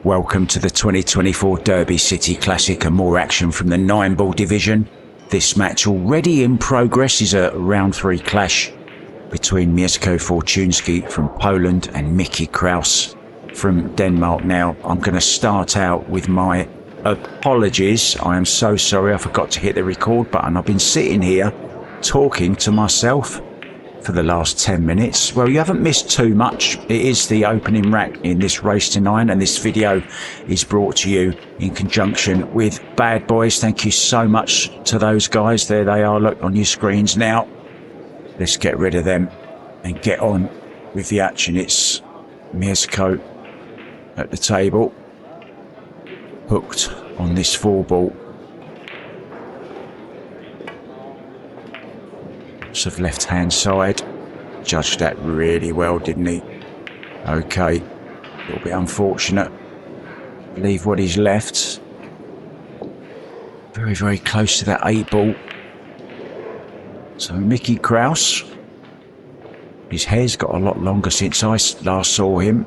Welcome to the 2024 Derby City Classic and more action from the 9-ball division. This match already in progress is a round 3 clash between Miesko Fortunski from Poland and Mickey Krause from Denmark. Now, I'm going to start out with my apologies. I am so sorry I forgot to hit the record button. I've been sitting here talking to myself for the last 10 minutes. Well, you haven't missed too much. It is the opening rack in this race tonight, and this video is brought to you in conjunction with Bad Boys. Thank you so much to those guys. There they are, look on your screens now. Let's get rid of them and get on with the action. It's Miesko at the table, hooked on this 4-ball. Of left hand side, judged that really well, didn't he? Okay, a little bit unfortunate. Leave what he's left. Very, very close to that 8-ball. So Mickey Krause, his hair's got a lot longer since I last saw him.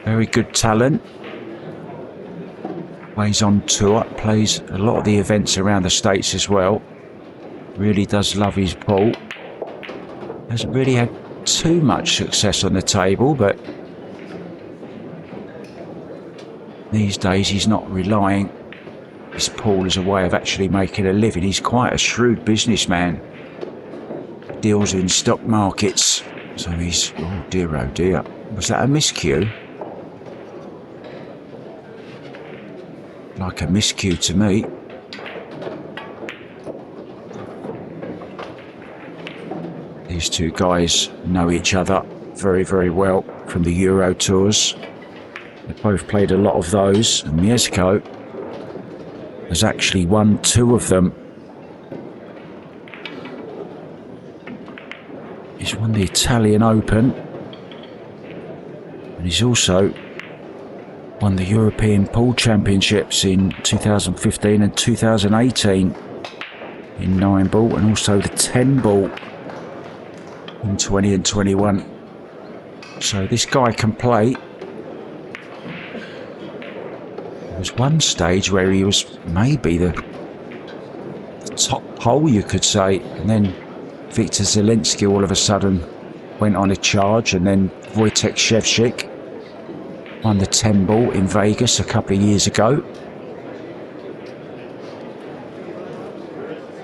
Very good talent. Plays on tour, plays a lot of the events around the States as well. Really does love his pull. Hasn't really had too much success on the table, but these days he's not relying his pull as a way of actually making a living. He's quite a shrewd businessman. Deals in stock markets. So he's, oh dear. Was that a miscue? Like a miscue to me. These two guys know each other very, very well from the Euro tours. They've both played a lot of those, and Miesko has actually won 2 of them. He's won the Italian Open, and he's also won the European Pool Championships in 2015 and 2018 in 9-ball, and also the 10-ball in 20 and 21. So this guy can play. There was one stage where he was maybe the top hole, you could say, and then Viktor Zelensky all of a sudden went on a charge, and then Wojtek Szczewczyk won the 10-ball in Vegas a couple of years ago.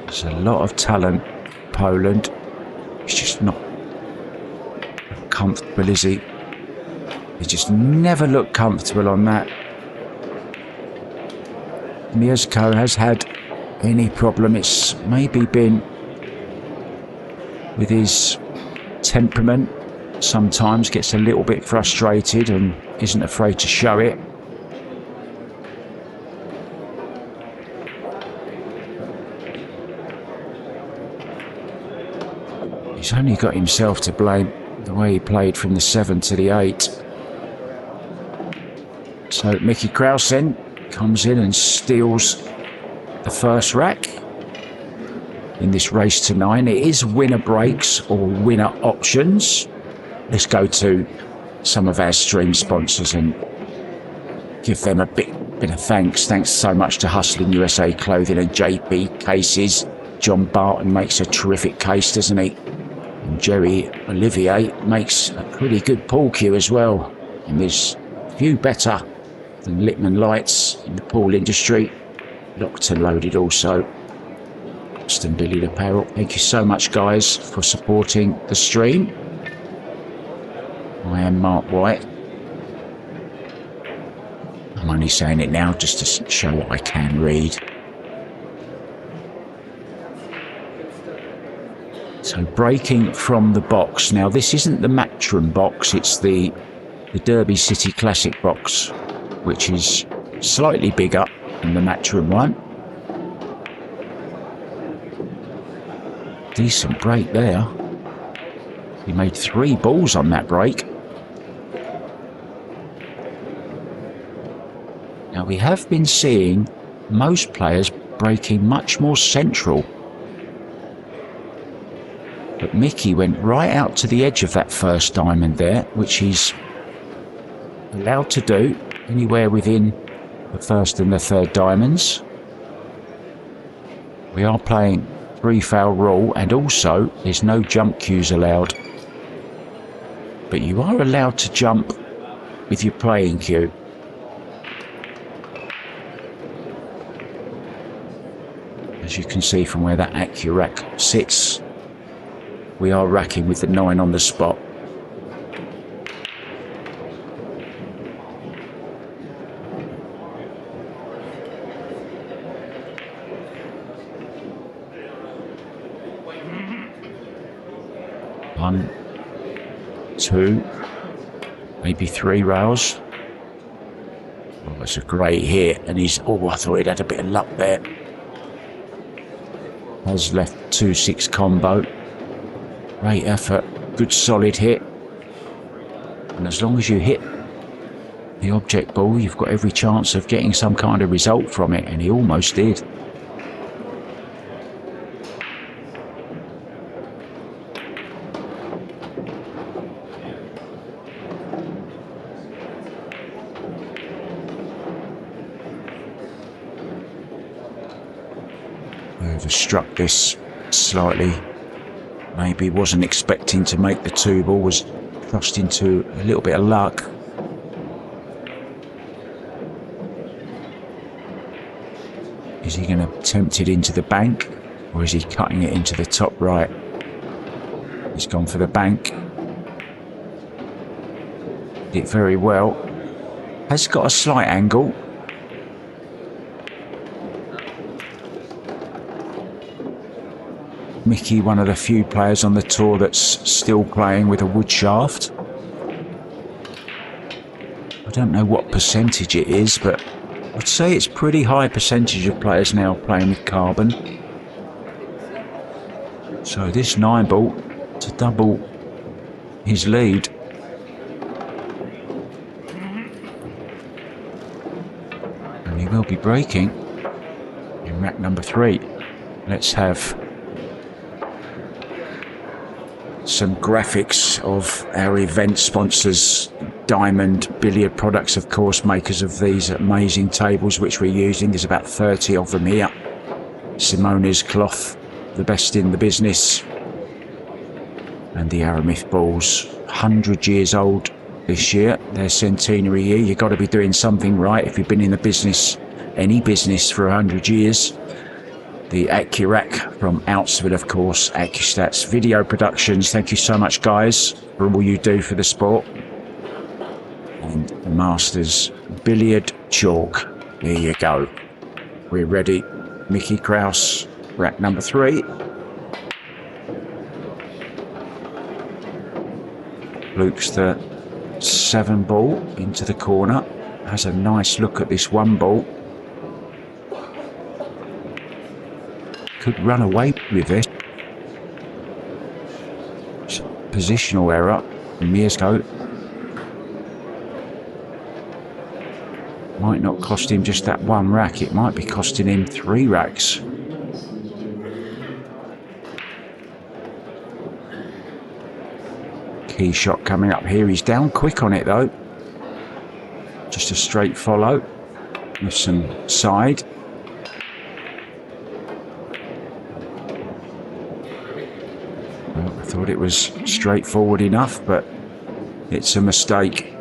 There's a lot of talent, Poland. He's just not comfortable, is he? He just never looked comfortable on that. Miesko has had any problem, it's maybe been with his temperament. Sometimes gets a little bit frustrated and isn't afraid to show it. He's only got himself to blame, the way he played from the 7 to the 8. So Mickey Krause then comes in and steals the first rack in this race to 9. It is winner breaks or winner options. Let's go to some of our stream sponsors and give them a bit of thanks. Thanks so much to Hustling USA Clothing and JP Cases. John Barton makes a terrific case, doesn't he? And Jerry Olivier makes a pretty good pool cue as well. And there's few better than Littman Lights in the pool industry. Locked and Loaded also. Aston Billy Apparel. Thank you so much, guys, for supporting the stream. I am Mark White. I'm only saying it now just to show what I can read. So breaking from the box. Now this isn't the Matchroom box, it's the Derby City Classic box, which is slightly bigger than the Matchroom one. Decent break there. He made 3 balls on that break. Now we have been seeing most players breaking much more central. But Mickey went right out to the edge of that first diamond there, which he's allowed to do anywhere within the first and the third diamonds. We are playing 3-foul rule, and also there's no jump cues allowed. But you are allowed to jump with your playing cue. As you can see from where that AccuRack sits, we are racking with the 9 on the spot. One, 2, maybe 3 rails. Oh, that's a great hit, and he's, oh, I thought he'd had a bit of luck there. Has left 2-6 combo. Great effort, good solid hit. And as long as you hit the object ball, you've got every chance of getting some kind of result from it, and he almost did. Overstruck this slightly. Maybe wasn't expecting to make the 2 ball, was trusting to a little bit of luck. Is he going to tempt it into the bank, or is he cutting it into the top right? He's gone for the bank. Did very well. Has got a slight angle. Mickey, one of the few players on the tour that's still playing with a wood shaft. I don't know what percentage it is, but I'd say it's pretty high percentage of players now playing with carbon. So this 9 ball to double his lead. And he will be breaking in rack number 3. Let's have some graphics of our event sponsors, Diamond Billiard Products, of course, makers of these amazing tables which we're using. There's about 30 of them here. Simone's cloth, the best in the business. And the Aramith balls, 100 years old this year, their centenary year. You've got to be doing something right if you've been in the business, any business, for 100 years. The AccuRack from Outsville, of course, AccuStats Video Productions. Thank you so much, guys, for all you do for the sport. And the Masters Billiard Chalk. There you go. We're ready. Mickey Krause, rack number 3. Loops the 7 ball into the corner. Has a nice look at this 1 ball. Could run away with this. Positional error. Miesko. Might not cost him just that 1 rack. It might be costing him 3 racks. Key shot coming up here. He's down quick on it though. Just a straight follow with some side. Well, I thought it was straightforward enough, but it's a mistake.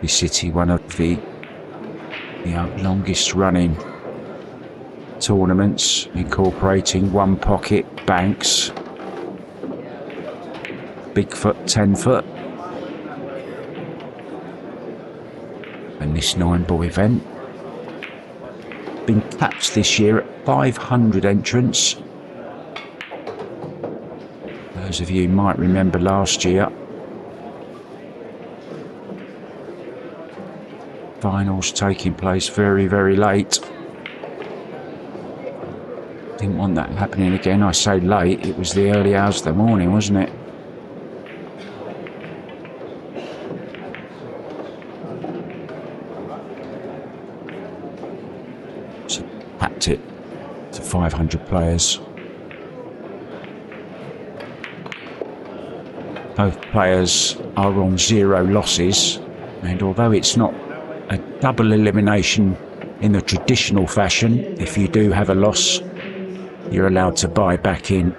City, one of the longest running tournaments, incorporating 1 pocket banks, Bigfoot 10-foot, and this 9-ball event been capped this year at 500 entrants. Those of you might remember last year, finals taking place very, very late. Didn't want that happening again. I say late, it was the early hours of the morning, wasn't it? 500 players. Both players are on 0 losses, and although it's not a double elimination in the traditional fashion, if you do have a loss, you're allowed to buy back in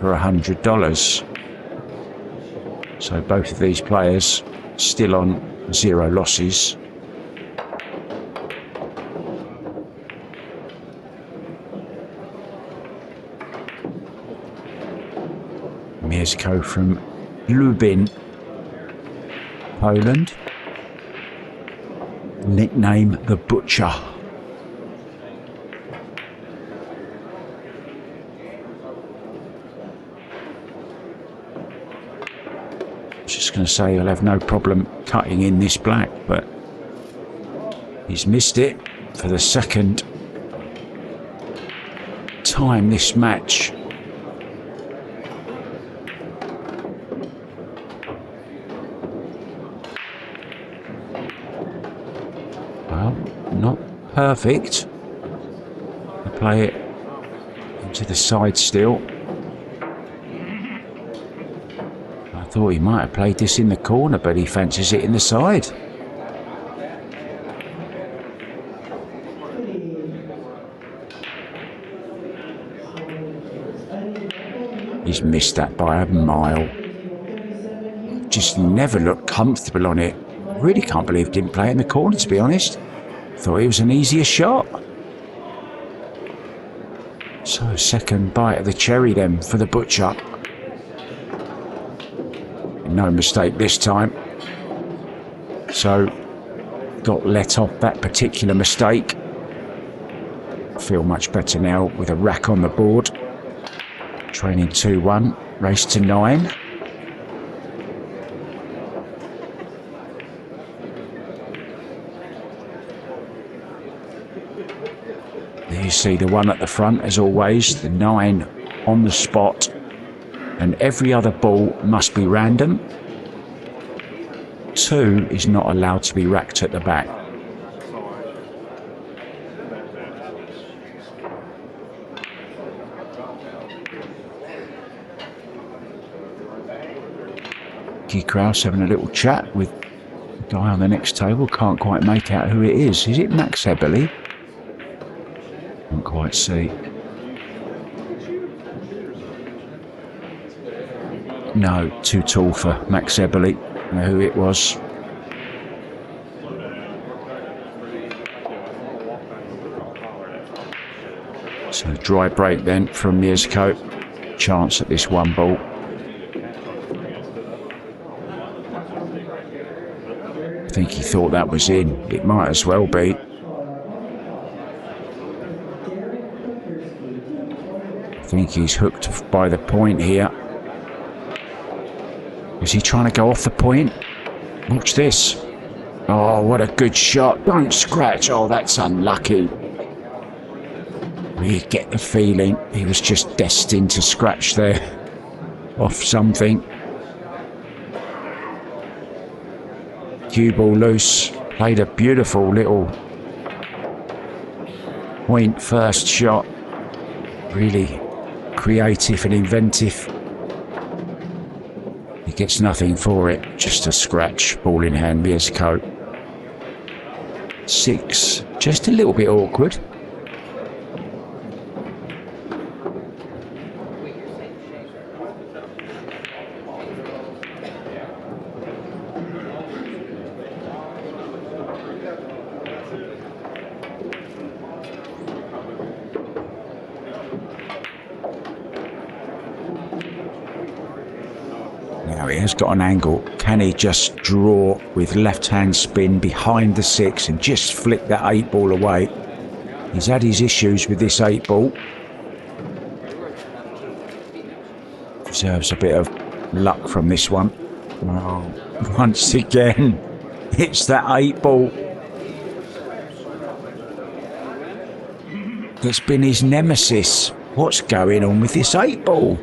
for $100. So both of these players still on 0 losses. Miesko from Lubin, Poland. Nickname the Butcher. Just going to say he'll have no problem cutting in this black, but he's missed it for the second time this match. Well, not perfect. I play it into the side still. I thought he might have played this in the corner, but he fancies it in the side. He's missed that by a mile. Just never looked comfortable on it. I really can't believe he didn't play it in the corner, to be honest. Thought it was an easier shot. So, second bite of the cherry then for the Butcher. No mistake this time. So, got let off that particular mistake. Feel much better now with a rack on the board. Training 2-1, race to 9. There you see the 1 at the front, as always, the 9 on the spot, and every other ball must be random. 2 is not allowed to be racked at the back. Krause having a little chat with the guy on the next table. Can't quite make out who it is. Is it Max Eberle? Can't quite see. No, too tall for Max Eberle. I know who it was. So dry break then from Miesko. Chance at this 1 ball. I think he thought that was in. It might as well be. I think he's hooked by the point here. Is he trying to go off the point? Watch this. Oh, what a good shot. Don't scratch. Oh, that's unlucky. You get the feeling he was just destined to scratch there off something. Cue ball loose. Played a beautiful little point first shot. Really creative and inventive. He gets nothing for it. Just a scratch. Ball in hand. Miesko. 6. Just a little bit awkward. Now he has got an angle. Can he just draw with left-hand spin behind the 6 and just flick that 8 ball away? He's had his issues with this 8 ball. Deserves a bit of luck from this one. Oh, once again, it's that 8 ball that's been his nemesis. What's going on with this 8 ball?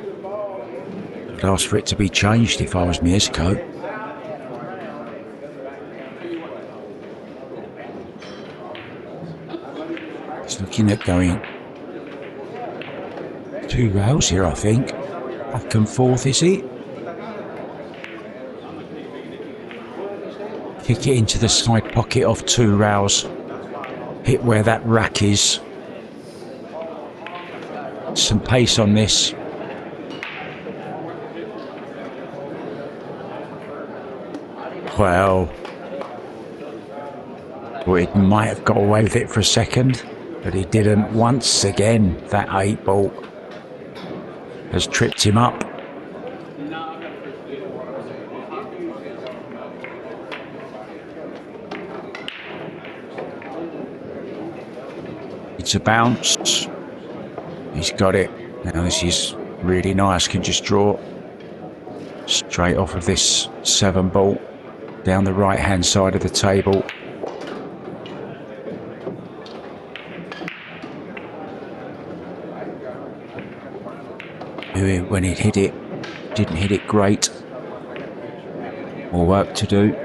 I'd ask for it to be changed if I was Miesko. He's looking at going Two rails here, I think. Back and forth, is he? Kick it into the side pocket of two rails. Hit where that rack is. Some pace on this. Well, he might have got away with it for a second, but he didn't. Once again, that 8-ball has tripped him up. It's a bounce. He's got it. Now this is really nice. Can just draw straight off of this 7-ball down the right hand side of the table. When it hit it, didn't hit it great. More work to do.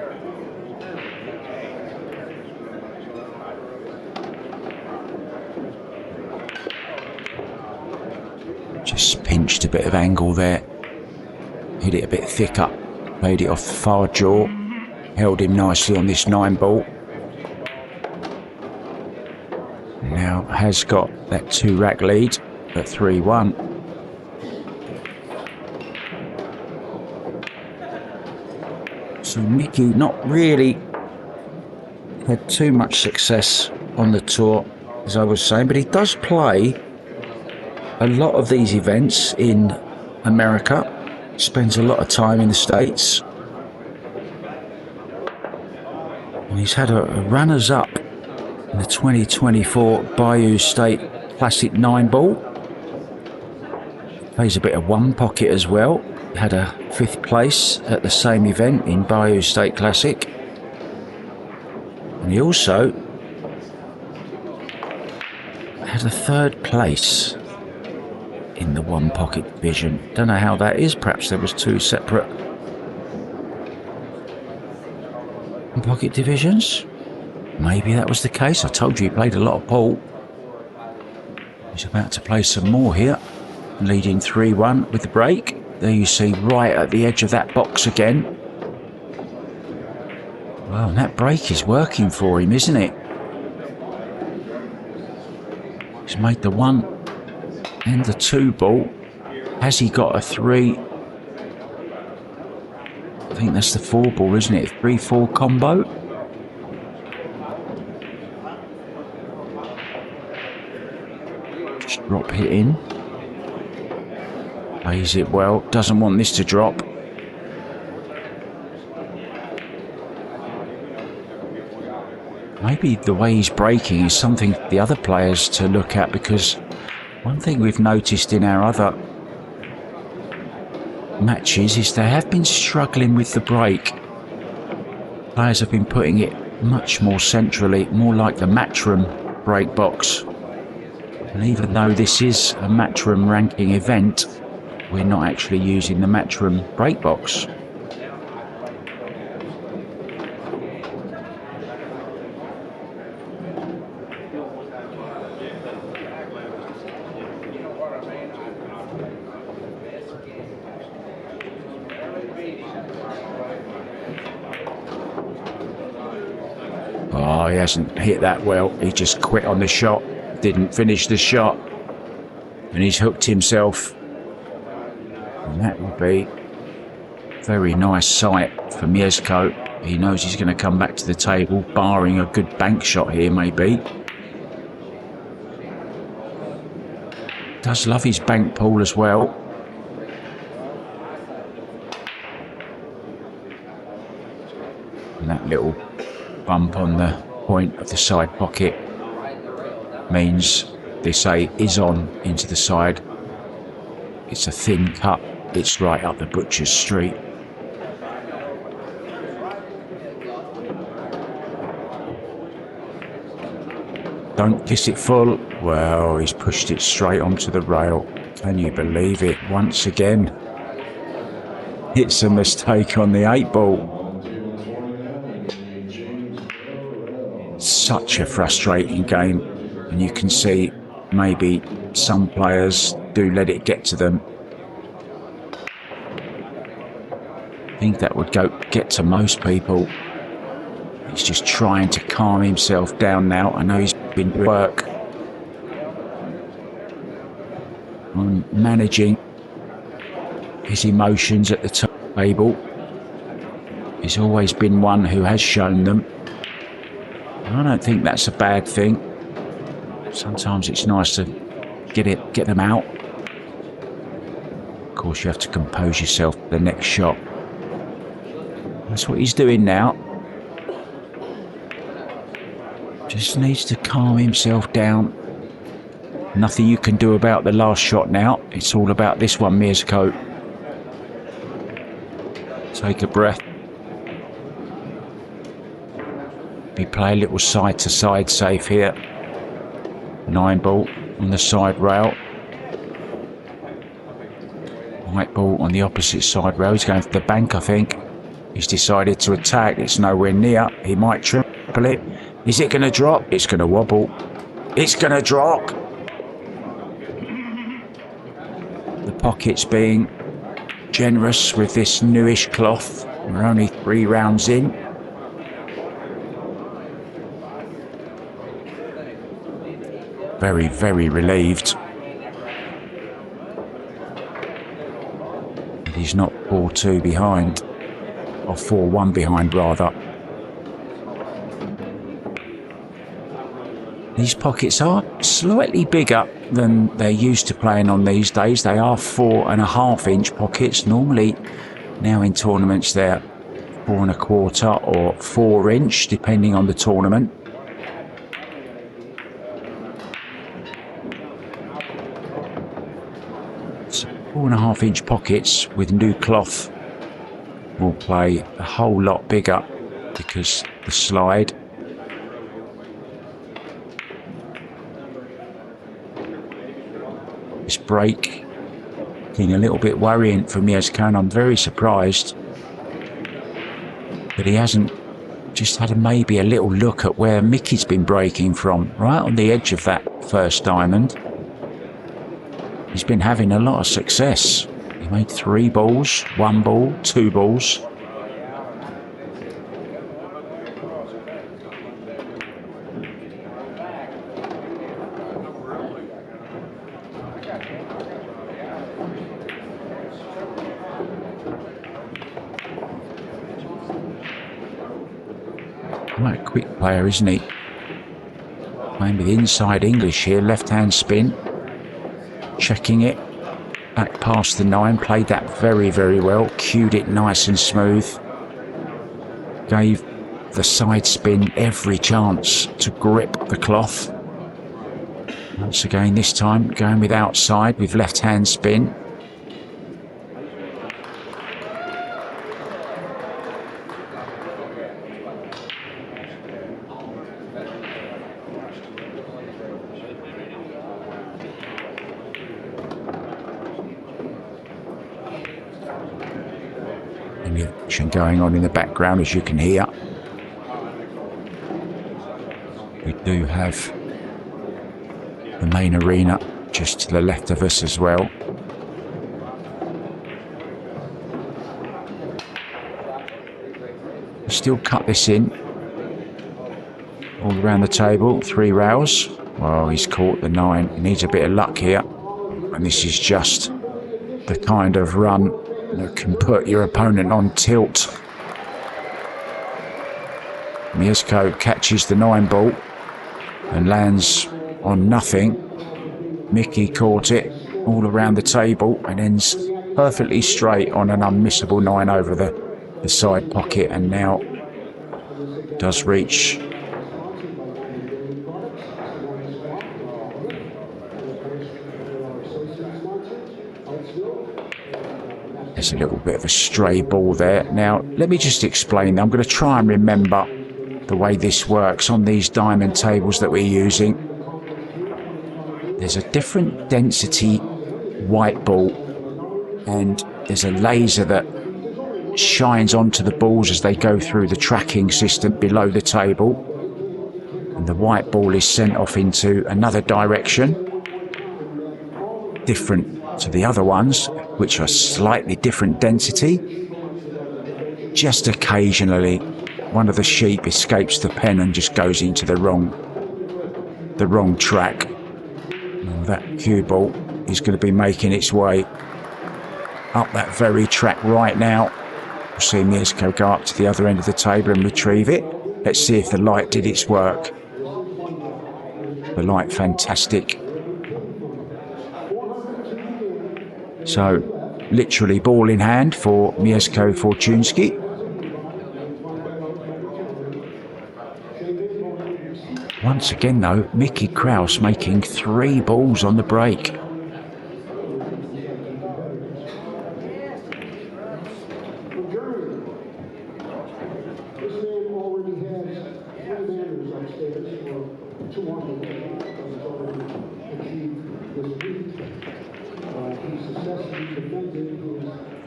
Just pinched a bit of angle there. Hit it a bit thicker. Made it off the far jaw. Held him nicely on this 9-ball. Now has got that 2-rack lead at 3-1. So Mickey not really had too much success on the tour, as I was saying, but he does play a lot of these events in America. Spends a lot of time in the States. And he's had a runners-up in the 2024 Bayou State Classic 9-ball. Plays a bit of one pocket as well. Had a 5th place at the same event in Bayou State Classic. And he also had a 3rd place in the one pocket division. Don't know how that is. Perhaps there was 2 separate one pocket divisions. Maybe that was the case. I told you he played a lot of pool. He's about to play some more here. Leading 3-1 with the break. There you see, right at the edge of that box again. Well, that break is working for him, isn't it? He's made the 1 and the 2-ball. Has he got a 3? I think that's the 4-ball, isn't it? 3-4 combo. Just drop hit in. Plays it well. Doesn't want this to drop. Maybe the way he's breaking is something for the other players to look at, because one thing we've noticed in our other matches is they have been struggling with the break. Players have been putting it much more centrally, more like the Matchroom break box. And even though this is a Matchroom ranking event, we're not actually using the Matchroom break box. Oh, he hasn't hit that well. He just quit on the shot. Didn't finish the shot. And he's hooked himself. And that will be a very nice sight for Miesko. He knows he's going to come back to the table, barring a good bank shot here, maybe. Does love his bank pool as well. And that little bump on the point of the side pocket means this 8 is on into the side. It's a thin cut. It's right up the butcher's street. Don't kiss it full. Well, he's pushed it straight onto the rail. Can you believe it? Once again, it's a mistake on the 8-ball. Such a frustrating game. And you can see maybe some players do let it get to them. I think that would get to most people. He's just trying to calm himself down now. I know he's been doing work on managing his emotions at the table. He's always been one who has shown them. I don't think that's a bad thing. Sometimes it's nice to get them out. Of course, you have to compose yourself for the next shot. That's what he's doing now. Just needs to calm himself down. Nothing you can do about the last shot now. It's all about this one, Miesko. Take a breath. We play a little side-to-side save here. 9 ball on the side rail. White ball on the opposite side rail. He's going for the bank, I think. He's decided to attack. It's nowhere near. He might triple it. Is it going to drop? It's going to wobble. It's going to drop. The pockets being generous with this newish cloth. We're only 3 rounds in. Very, very relieved. But he's not 4-2 behind. Or 4-1 behind, rather. These pockets are slightly bigger than they're used to playing on these days. They are 4.5-inch pockets. Normally, now in tournaments, they're 4.25 or 4-inch, depending on the tournament. So 4.5-inch pockets with new cloth will play a whole lot bigger because the slide. This break being a little bit worrying for Miesko, and I'm very surprised that he hasn't just had maybe a little look at where Mickey's been breaking from, right on the edge of that first diamond. He's been having a lot of success. He made 3 balls, 1 ball, 2 balls. Quite a quick player, isn't he? Playing with inside English here, left-hand spin. Checking it. Back past the 9, played that very, very well. Cued it nice and smooth. Gave the side spin every chance to grip the cloth. Once again, this time going with outside with left-hand spin. Action going on in the background, as you can hear. We do have the main arena just to the left of us as well. Still cut this in all around the table, 3 rails. Well, he's caught the 9. He needs a bit of luck here, and this is just the kind of run that can put your opponent on tilt. Miesko catches the 9 ball and lands on nothing. Mickey caught it all around the table and ends perfectly straight on an unmissable 9 over the side pocket, and now does reach there's a little bit of a stray ball there. Now let me just explain. I'm going to try and remember the way this works on these diamond tables that we're using. There's a different density white ball, and there's a laser that shines onto the balls as they go through the tracking system below the table, and the white ball is sent off into another direction. different to the other ones, which are slightly different density. Just occasionally, one of the sheep escapes the pen and just goes into the wrong track. Now that cue ball is going to be making its way up that very track right now. We'll see Miesko go up to the other end of the table and retrieve it. Let's see if the light did its work. The light, fantastic. So, literally ball in hand for Miesko Fortunski. Once again though, Mickey Krause making 3 balls on the break.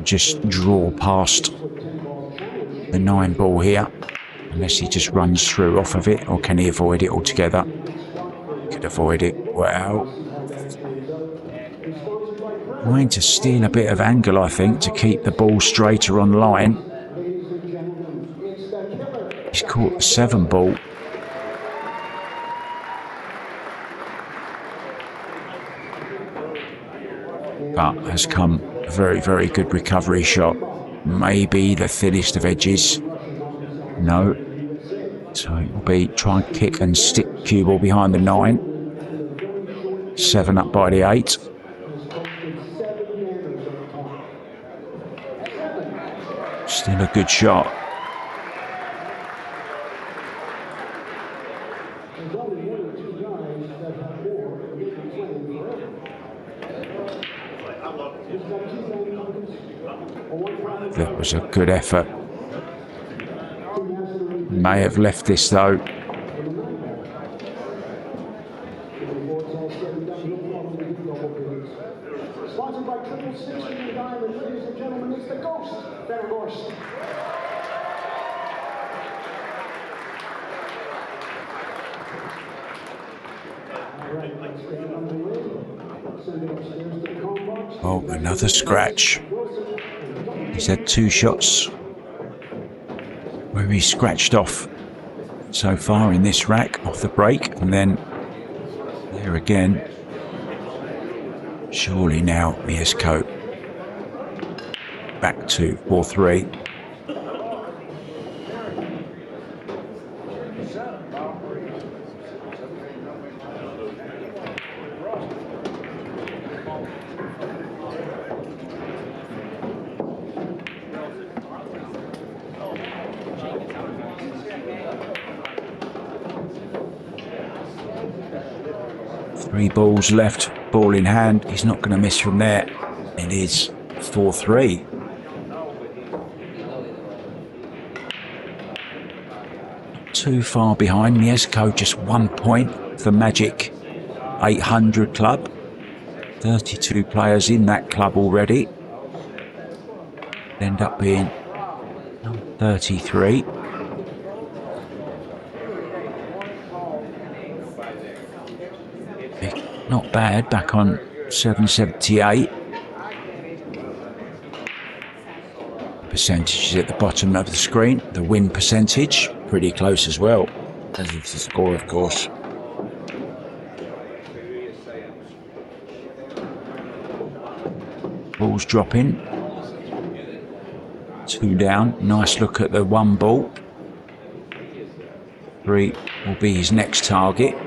Just draw past the 9 ball here, unless he just runs through off of it, or can he avoid it altogether? Could avoid it. Wow. Trying to steal a bit of angle, I think, to keep the ball straighter on line. He's caught the 7 ball. But has come a very, very good recovery shot. Maybe the thinnest of edges. No. So it will be try and kick and stick cue ball behind the 9. 7 up by the 8. Still a good shot. That was a good effort. May have left this though. Sponsored by 666 Diamond, ladies and gentlemen, it's the Ghost, Krause. Oh, another scratch. He's had 2 shots where he scratched off so far in this rack off the break, and then there again. Surely now Miesko back to 4-3. Three balls left, ball in hand. He's not going to miss from there. It is 4-3. Too far behind. Miesko just 1 point. The magic 800 club. 32 players in that club already. End up being 33. Not bad, back on 778. Percentages at the bottom of the screen. The win percentage, pretty close as well. As is the score, of course. Balls dropping. 2 down. Nice look at the 1 ball. 3 will be his next target.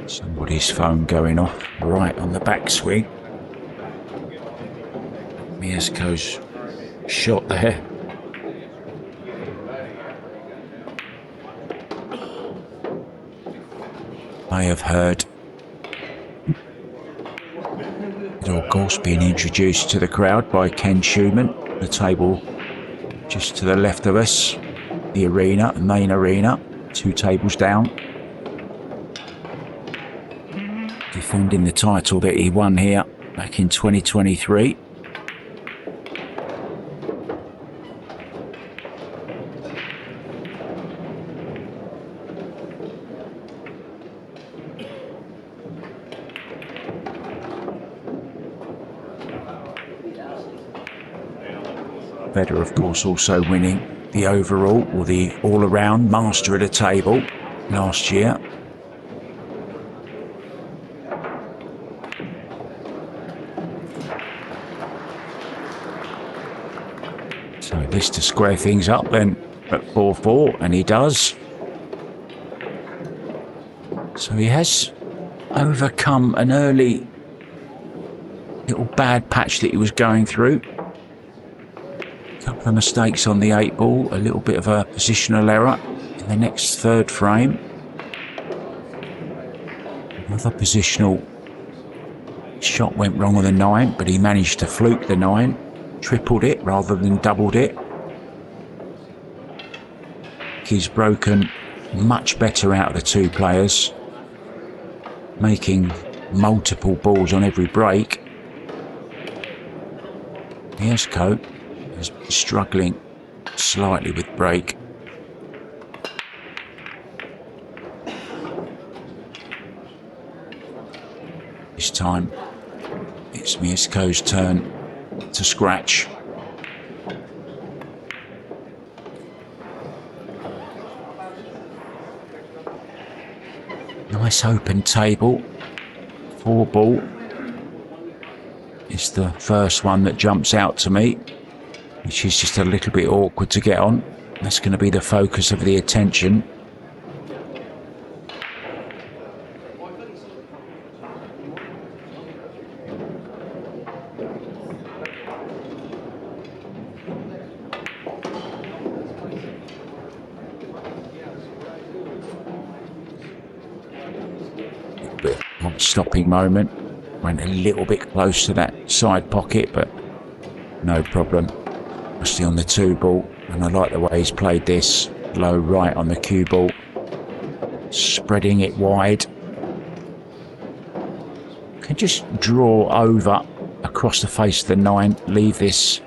Somebody's phone going off right on the backswing. Miesko's shot there. May have heard. It of course, being introduced to the crowd by Ken Schumann. The table just to the left of us, the arena, main arena, 2 tables down. Defending the title that he won here back in 2023. Vedder, of course, also winning the overall or the all-around master of the table last year. So this to square things up then at 4-4, and he does. So he has overcome an early little bad patch that he was going through. Couple of mistakes on the 8 ball, a little bit of a positional error in the next 3rd frame. Another positional shot went wrong on the 9, but he managed to fluke the 9, tripled it rather than doubled it. He's broken much better out of the 2 players, making multiple balls on every break. Miesko is struggling slightly with break. This time it's Miesko's turn to scratch. Nice open table. 4 ball is the first one that jumps out to me, which is just a little bit awkward to get on. That's going to be the focus of the attention. Bit of stopping moment. Went a little bit close to that side pocket, but no problem. Mostly on the 2 ball, and I like the way he's played this. Low right on the cue ball, spreading it wide. Can just draw over across the face of the 9, leave this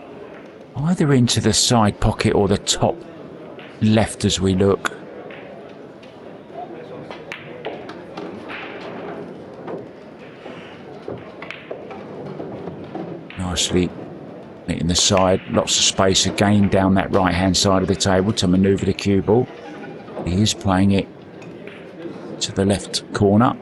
either into the side pocket or the top left as we look. Nicely hitting the side, lots of space again down that right hand side of the table to manoeuvre the cue ball. He is playing it to the left corner.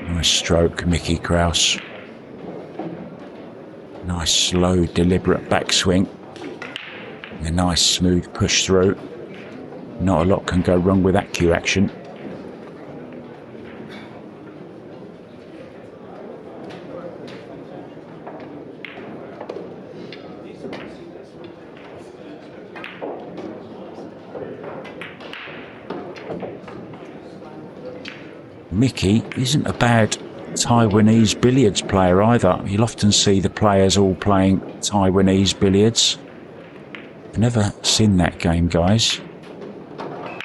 Nice stroke, Mickey Krause. Nice slow, deliberate backswing. A nice smooth push through. Not a lot can go wrong with that cue action. Mickey isn't a bad Taiwanese billiards player either. You'll often see the players all playing Taiwanese billiards. I've never seen that game, guys.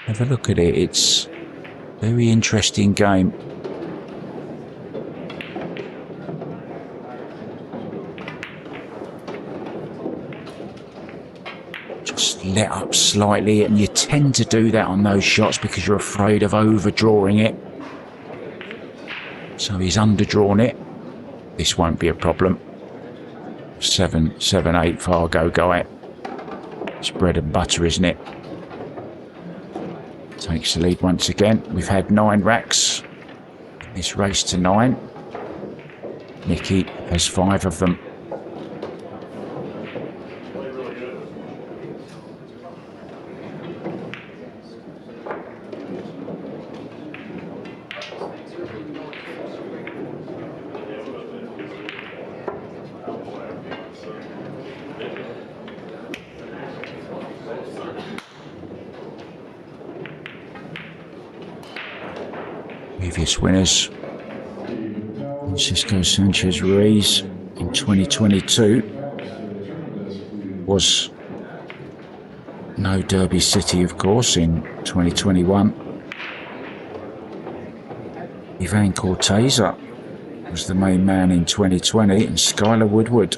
Have a look at it. It's a very interesting game. Just let up slightly, and you tend to do that on those shots because you're afraid of overdrawing it. So he's underdrawn it. This won't be a problem. 7-8 Fargo guy. It's bread and butter, isn't it? Takes the lead once again. We've had 9 racks in this race to 9. Mickey has 5 of them. Previous winners: Francisco Sanchez Ruiz in 2022 was no Derby City, of course, in 2021. Ivan Corteza was the main man in 2020, and Skylar Woodward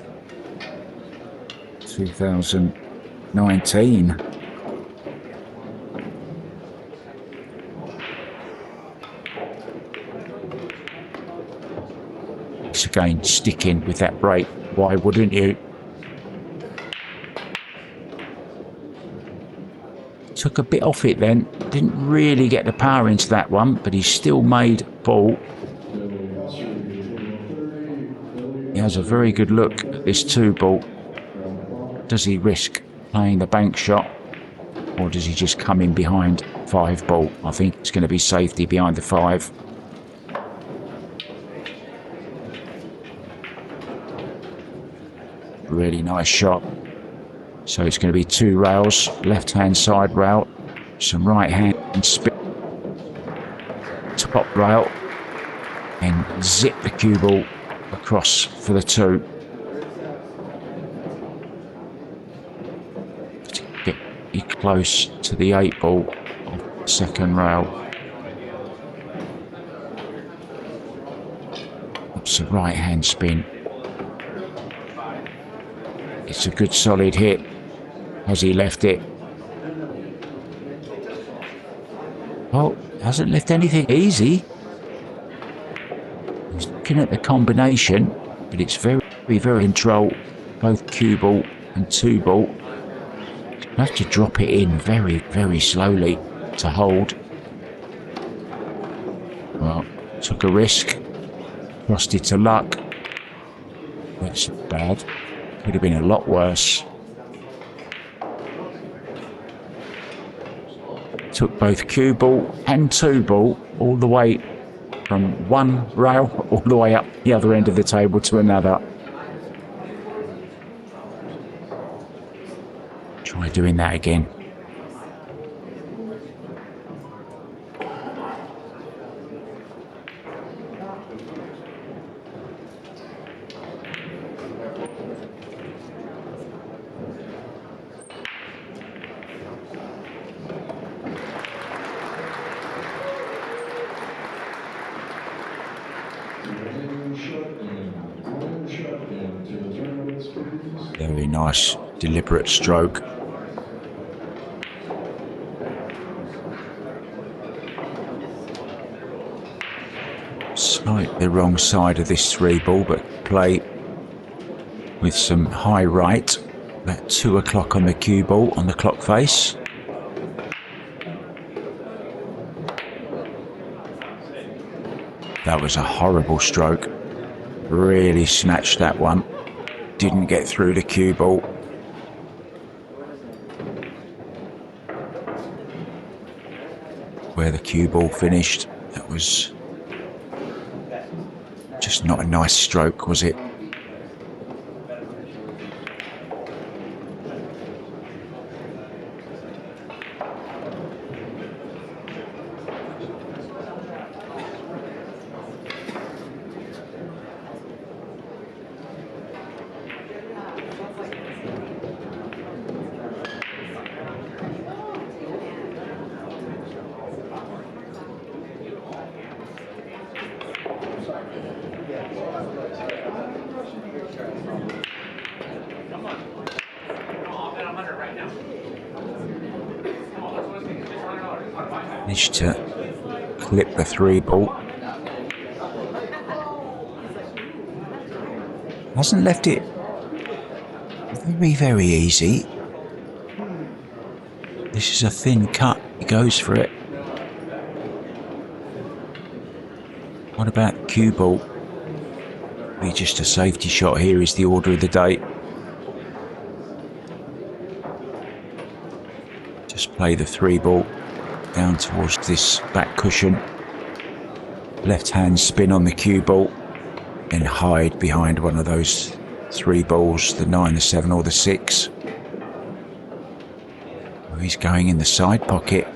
2019. It's again sticking with that break. Why wouldn't you? Took a bit off it then. Didn't really get the power into that one, but he still made ball. He has a very good look at this 2-ball. Does he risk playing the bank shot, or does he just come in behind 5-ball? I think it's going to be safety behind the 5. Really nice shot. So it's going to be 2 rails, left-hand side rail, some right-hand spin, top rail, and zip the cue ball across for the 2. To get you close to the 8-ball of the second rail. It's a right-hand spin. It's a good solid hit. Has he left it? Well, hasn't left anything easy. He's looking at the combination, but it's very, very control. Both cue ball and 2-ball. You have to drop it in very, very slowly to hold. Well, took a risk. Lost it to luck. That's bad. Could have been a lot worse. Took both cue ball and 2-ball all the way from one rail all the way up the other end of the table to another. Try doing that again. Very nice, deliberate stroke. Slightly wrong side of this 3-ball, but play with some high right. About 2 o'clock on the cue ball on the clock face. That was a horrible stroke. Really snatched that one. Didn't get through the cue ball. Where the cue ball finished, that was just not a nice stroke, was it? Managed to clip the 3-ball. Hasn't left it very, very easy. This is a thin cut. He goes for it. What about cue ball? Be just a safety shot here is the order of the day. Just play the 3-ball down towards this back cushion. Left hand spin on the cue ball and hide behind one of those 3 balls, the 9, the 7 or the 6. Oh, he's going in the side pocket.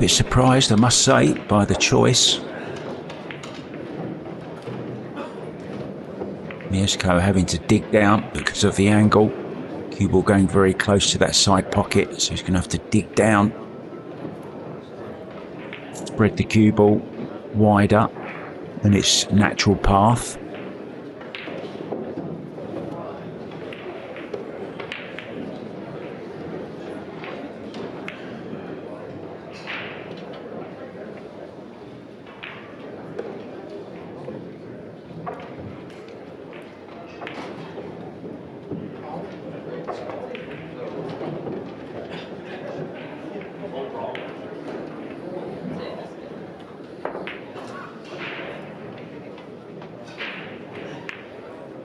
bit surprised, I must say, by the choice. Miesko having to dig down because of the angle. Cue ball going very close to that side pocket, so he's going to have to dig down. Spread the cue ball wider than its natural path.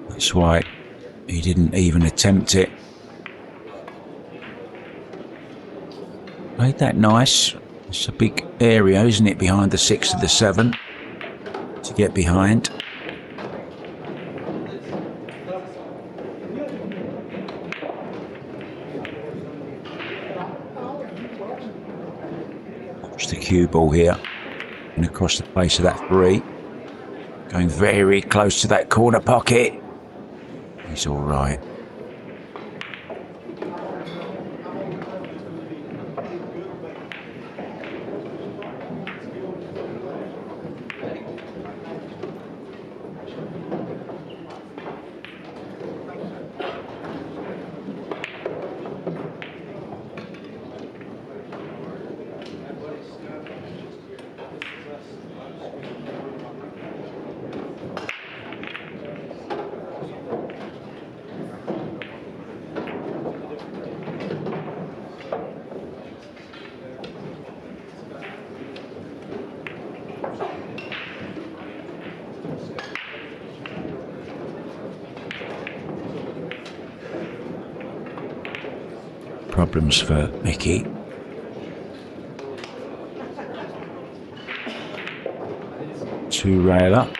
That's why he didn't even attempt it. Played that nice. It's a big area, isn't it, behind the 6 to the 7 to get behind. Watch the cue ball here and across the face of that 3. Going very close to that corner pocket. He's all right. Problems for Mickey. Two railer.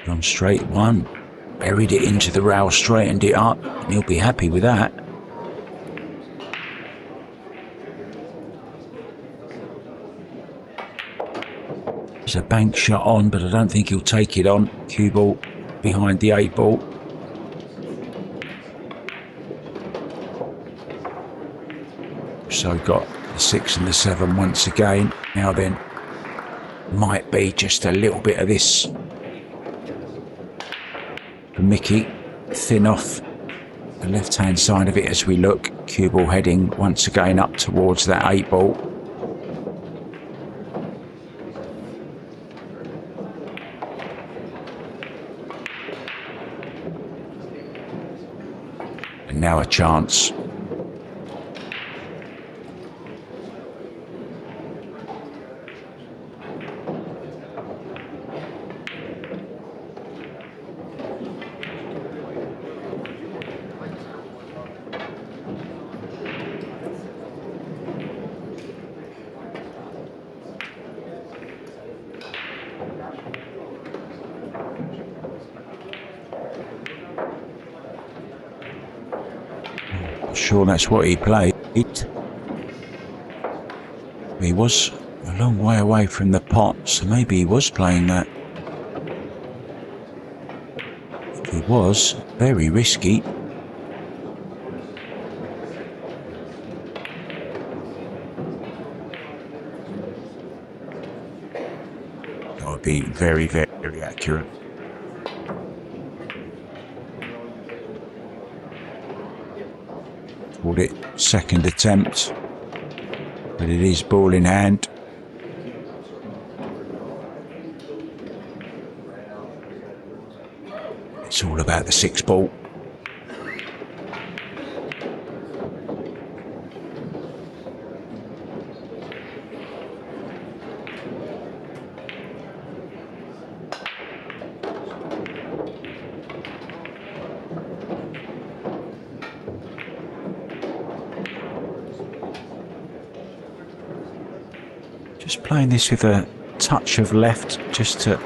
On straight 1. Buried it into the rail, straightened it up, and he'll be happy with that. There's a bank shot on, but I don't think he'll take it on. Cue ball behind the 8 ball. So got the 6 and the 7 once again. Now then, might be just a little bit of this for Mickey. Thin off the left-hand side of it as we look. Cue ball heading once again up towards that 8 ball. And now a chance. Sure that's what he played. He was a long way away from the pot, so maybe he was playing that. If he was, very risky. That would be very, very accurate. Called it second attempt, but it is ball in hand. It's all about the 6 ball. Just playing this with a touch of left, just to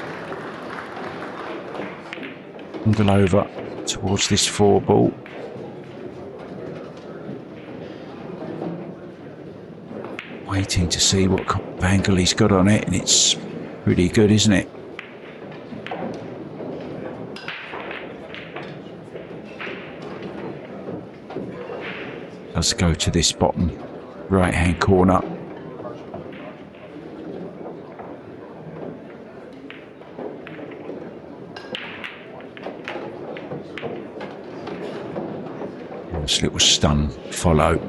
angle over towards this 4 ball. Waiting to see what kind of angle he's got on it, and it's pretty good, isn't it? Let's go to this bottom right hand corner. This little stun follow.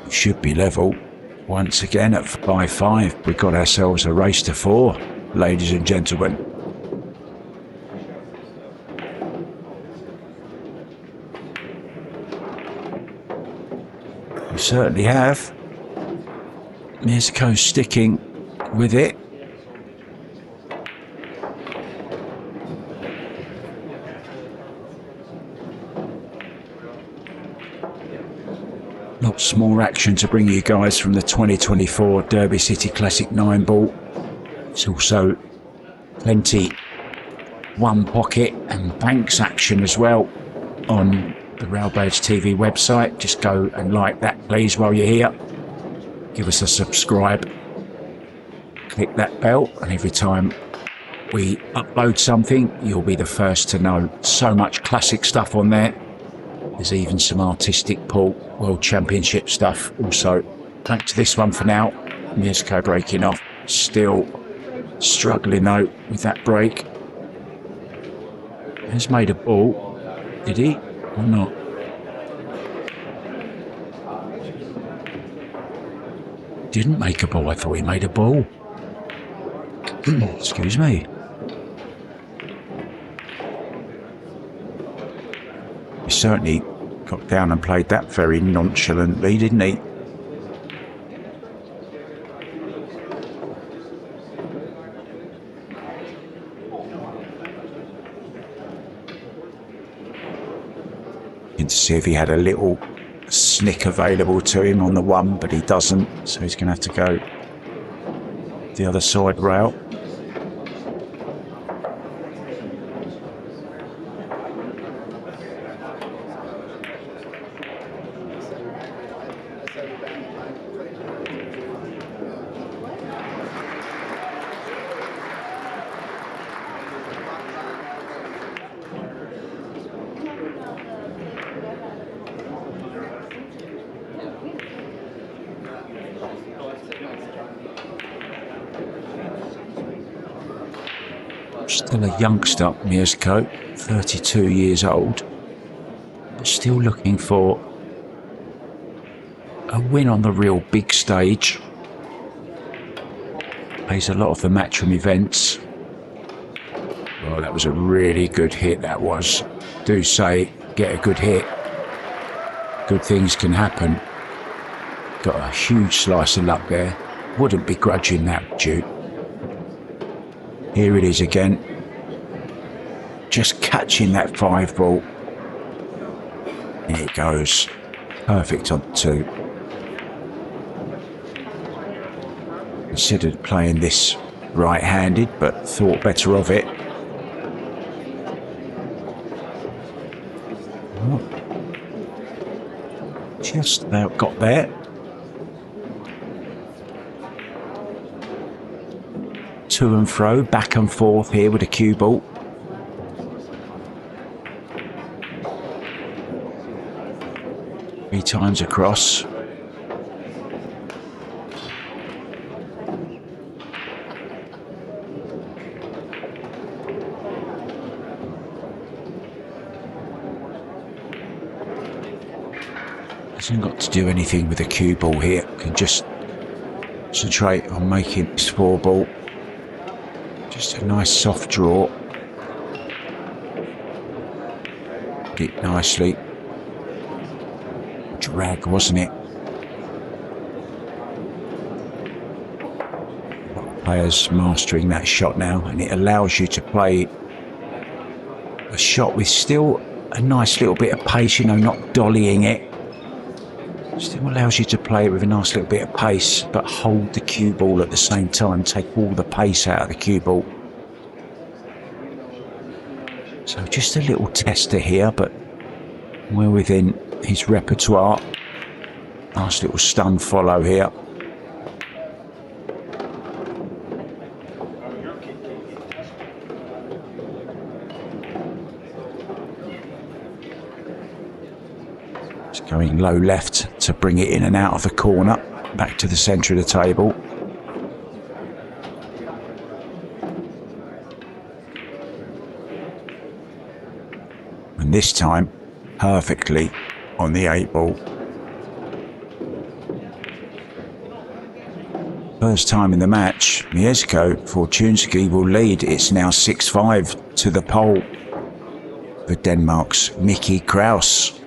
Should be level. Once again at 5-5, we've got ourselves a race to 4, ladies and gentlemen. We certainly have. Miesko sticking with it. Lots more action to bring you guys from the 2024 Derby City Classic 9 ball. It's also plenty one pocket and banks action as well on the Railbirds TV website. Just go and like that please while you're here. Give us a subscribe. Click that bell, and every time we upload something, you'll be the first to know. So much classic stuff on there. There's even some artistic pool World Championship stuff also. Back to this one for now. Miesko breaking off. Still struggling though with that break. Has made a ball. Did he? Or not? Didn't make a ball. I thought he made a ball. Excuse me. He certainly got down and played that very nonchalantly, didn't he? To see if he had a little snick available to him on the one, but he doesn't, so he's going to have to go the other side rail. Still a youngster, Miesko, 32 years old, but still looking for a win on the real big stage. Plays a lot of the Matchroom events. Well, that was a really good hit, that was. Do say, get a good hit. Good things can happen. Got a huge slice of luck there. Wouldn't begrudging that, Duke. Here it is again. Just catching that 5 ball. Here it goes. Perfect on 2. Considered playing this right-handed, but thought better of it. Oh. Just about got there. To and fro, back and forth here with a cue ball. Three times across. Hasn't got to do anything with the cue ball here. Can just concentrate on making this 4 ball. Just a nice soft draw. Did it nicely. Drag, wasn't it? Players mastering that shot now, and it allows you to play a shot with still a nice little bit of pace, you know, not dollying it. Still allows you to play it with a nice little bit of pace, but hold the cue ball at the same time, take all the pace out of the cue ball. So just a little tester here, but well within his repertoire. Nice little stun follow here. Just going low left to bring it in and out of the corner, back to the centre of the table. And this time, perfectly on the 8-ball. First time in the match, Miesko Fortunski will lead. It's now 6-5 to the pole for Denmark's Mickey Krause.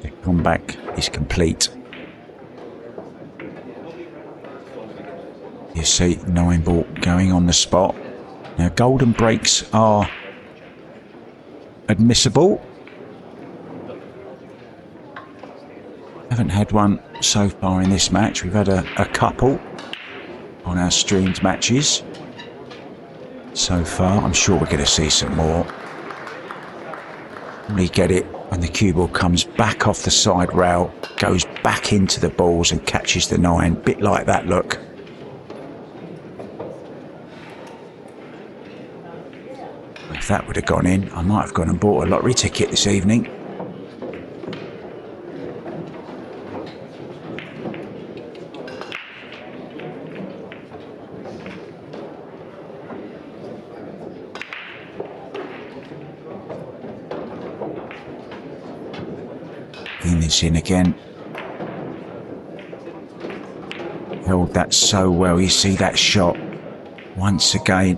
The comeback is complete. You see 9-ball going on the spot. Now golden breaks are admissible. Haven't had one so far in this match. We've had a couple on our streamed matches so far. I'm sure we're going to see some more. We get it when the cue ball comes back off the side rail, goes back into the balls and catches the 9. Bit like that look. If that would have gone in, I might have gone and bought a lottery ticket this evening. It's in again. Held that so well. You see that shot once again.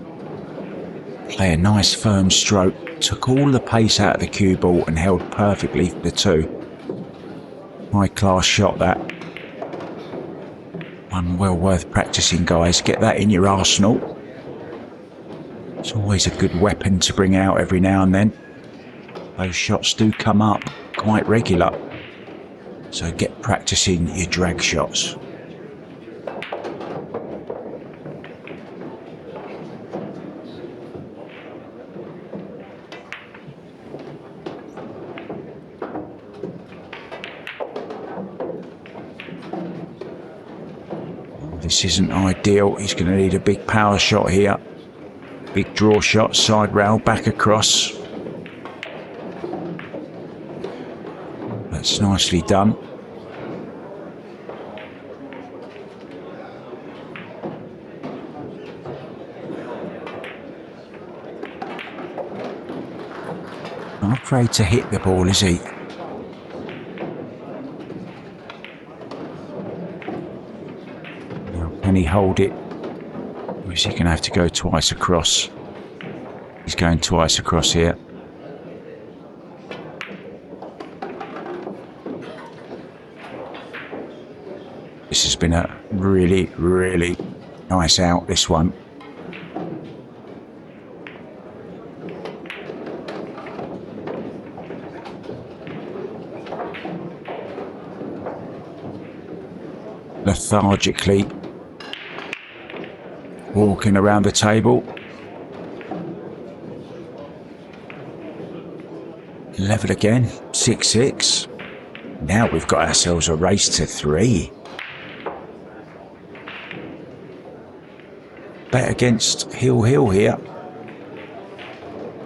Play a nice firm stroke. Took all the pace out of the cue ball and held perfectly for the 2. High class shot that. One well worth practicing, guys. Get that in your arsenal. It's always a good weapon to bring out every now and then. Those shots do come up quite regular. So get practicing your drag shots. This isn't ideal. He's going to need a big power shot here. Big draw shot, side rail, back across. That's nicely done. Not afraid to hit the ball, is he? Now, can he hold it? Or is he going to have to go twice across? He's going twice across here. This has been a really, really nice out, this one. Lethargically walking around the table. Level again, 6-6. Now we've got ourselves a race to 3. Bet against Hill here.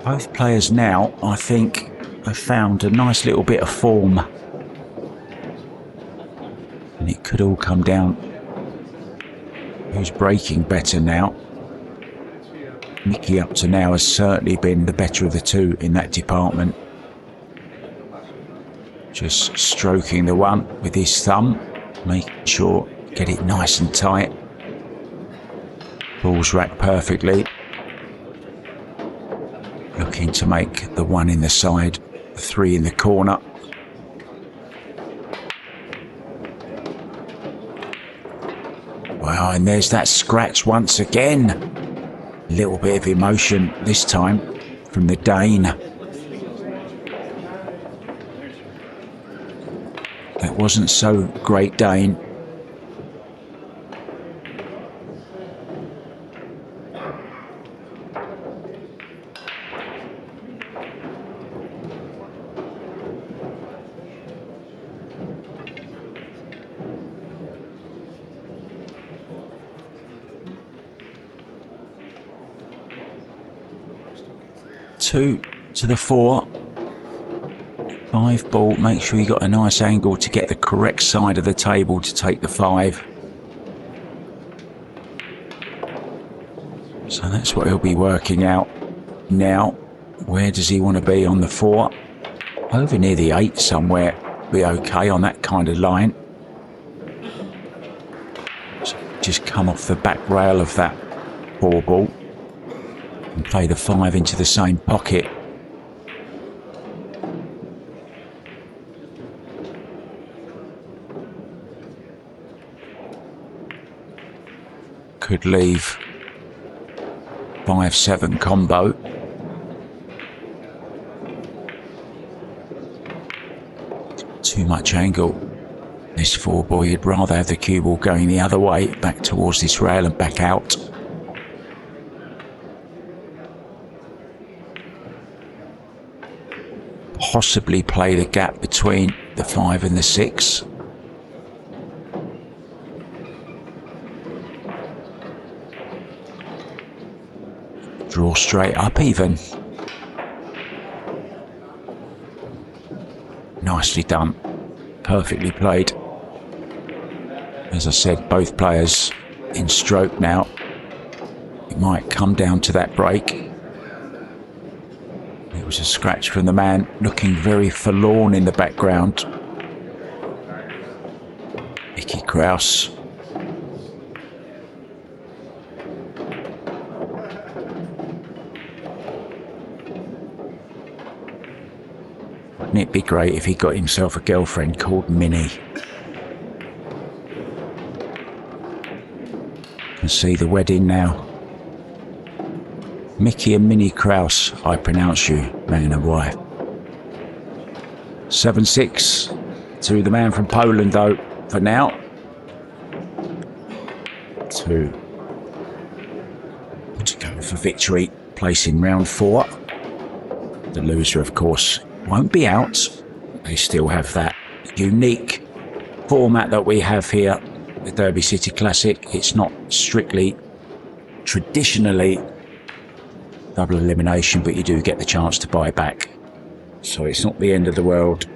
Both players now, I think, have found a nice little bit of form. And it could all come down. Who's breaking better now? Mickey up to now has certainly been the better of the 2 in that department. Just stroking the 1 with his thumb, making sure get it nice and tight. Balls racked perfectly. Looking to make the 1 in the side, the 3 in the corner. Well, and there's that scratch once again. A little bit of emotion this time from the Dane. That wasn't so great, Dane. 2 to the 4. 5 ball, make sure you got a nice angle to get the correct side of the table to take the 5. So that's what he'll be working out now. Where does he want to be on the 4? Over near the 8 somewhere. Be okay on that kind of line. So just come off the back rail of that 4 ball and play the 5 into the same pocket. Could leave 5-7 combo. Too much angle. This 4 ball, you'd rather have the cue ball going the other way, back towards this rail and back out. Possibly play the gap between the 5 and the 6. Draw straight up even. Nicely done. Perfectly played. As I said, both players in stroke now. It might come down to that break. It was a scratch from the man looking very forlorn in the background. Krause. Wouldn't it be great if he got himself a girlfriend called Minnie? Can see the wedding now. Mickey and Minnie Krause, I pronounce you, man and wife. 7-6 to the man from Poland though, for now. 2 to go for victory, placing round 4. The loser, of course, won't be out. They still have that unique format that we have here, the Derby City Classic. It's not strictly, traditionally, double elimination, but you do get the chance to buy back. So it's not the end of the world.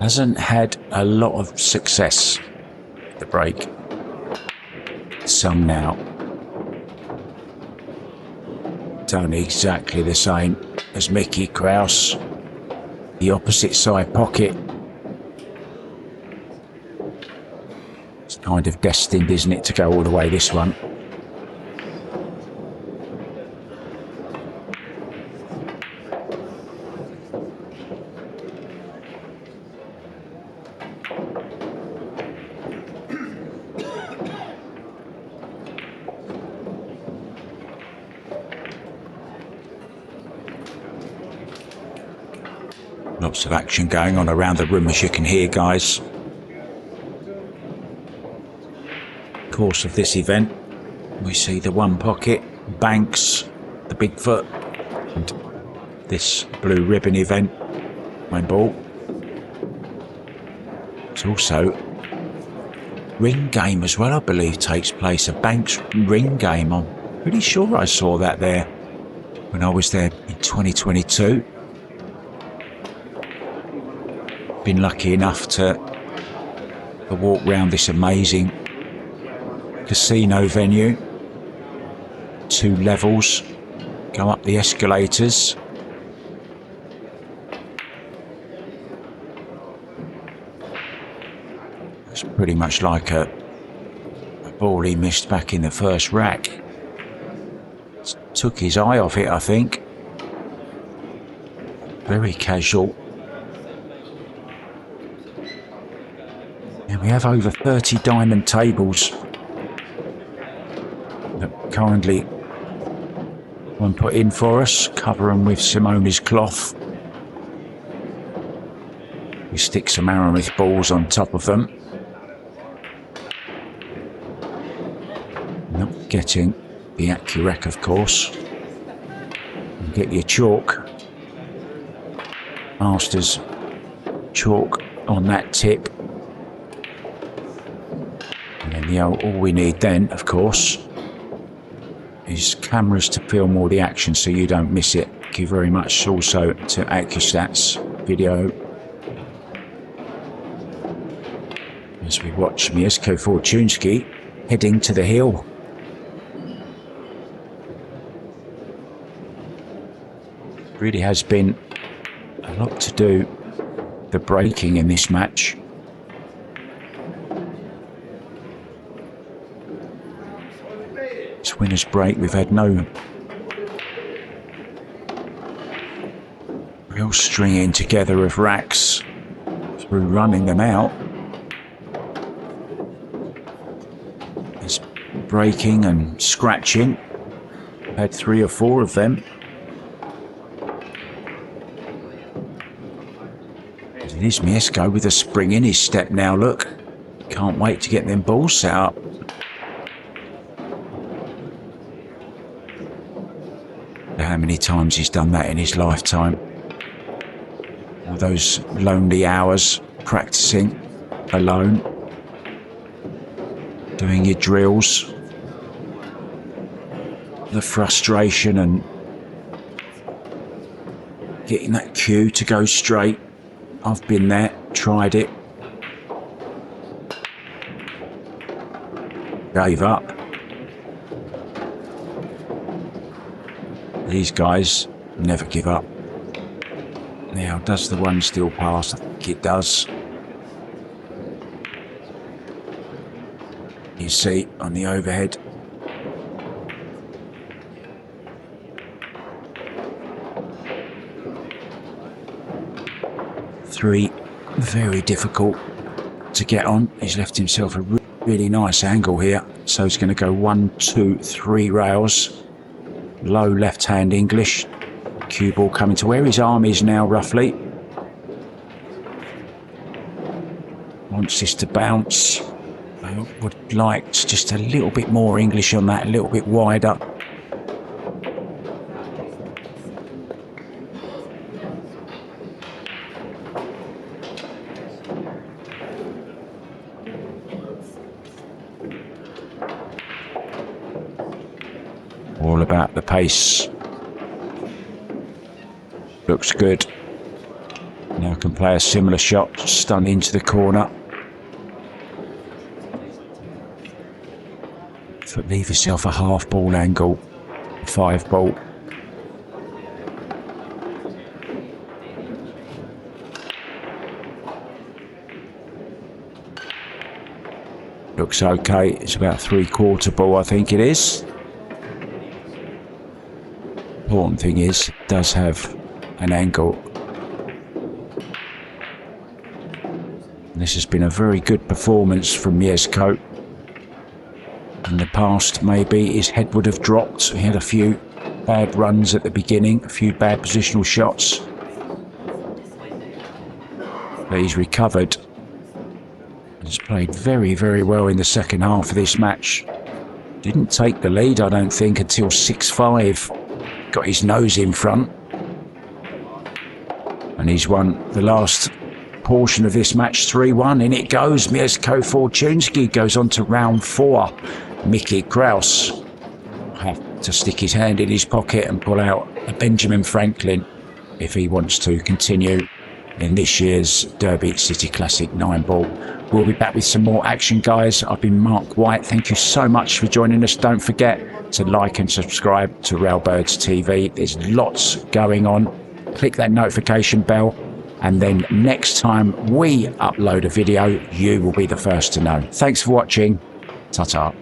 Hasn't had a lot of success at the break. Some now. Done exactly the same as Mickey Krause. The opposite side pocket. It's kind of destined, isn't it, to go all the way, this one. Lots of action going on around the room, as you can hear, guys. Course of this event, we see the one pocket, Banks, the Bigfoot, and this blue ribbon event, main ball. It's also ring game as well, I believe, takes place. A Banks ring game. I'm pretty sure I saw that there when I was there in 2022. Been lucky enough to walk round this amazing casino venue. 2 levels, go up the escalators. It's pretty much like a ball he missed back in the first rack. Took his eye off it, I think. Very casual. And we have over 30 diamond tables that kindly one put in for us, cover them with Simone's cloth. We stick some Aramith balls on top of them. Not getting the Accurec, of course. And get your chalk. Masters chalk on that tip. And then all we need then, of course, is cameras to film all the action so you don't miss it. Thank you very much also to AccuStats Video as we watch Miesko Fortunski heading to the hill. Really has been a lot to do the braking in this match. This winner's break, we've had no real stringing together of racks through running them out. There's braking and scratching. Had 3 or 4 of them. It is Miesko with a spring in his step now, look. Can't wait to get them balls set up. How many times he's done that in his lifetime. All those lonely hours practicing alone, doing your drills. The frustration and getting that cue to go straight. I've been there, tried it. Gave up. These guys never give up. Now, does the one still pass? I think it does. You see on the overhead. Three, very difficult to get on. He's left himself a really nice angle here. So he's going to go 1, 2, 3 rails. Low left-hand English. Cue ball coming to where his arm is now, roughly. Wants this to bounce. I would like just a little bit more English on that, a little bit wider. All about the pace. Looks good. Now can play a similar shot, stun into the corner. But leave yourself a half ball angle, 5 ball. Looks okay. It's about 3/4 ball, I think it is. Important thing is, it does have an angle. And this has been a very good performance from Miesko. In the past, maybe his head would have dropped. He had a few bad runs at the beginning, a few bad positional shots. But he's recovered. He's played very, very well in the second half of this match. Didn't take the lead, I don't think, until 6-5. Got his nose in front. And he's won the last portion of this match 3-1. In it goes. Miesko Fortunski goes on to round 4. Mickey Krause will have to stick his hand in his pocket and pull out a Benjamin Franklin if he wants to continue in this year's Derby City Classic 9-ball. We'll be back with some more action, guys. I've been Mark White. Thank you so much for joining us. Don't forget to like and subscribe to Railbirds TV. There's lots going on. Click that notification bell, and then next time we upload a video, you will be the first to know. Thanks for watching. Ta-ta.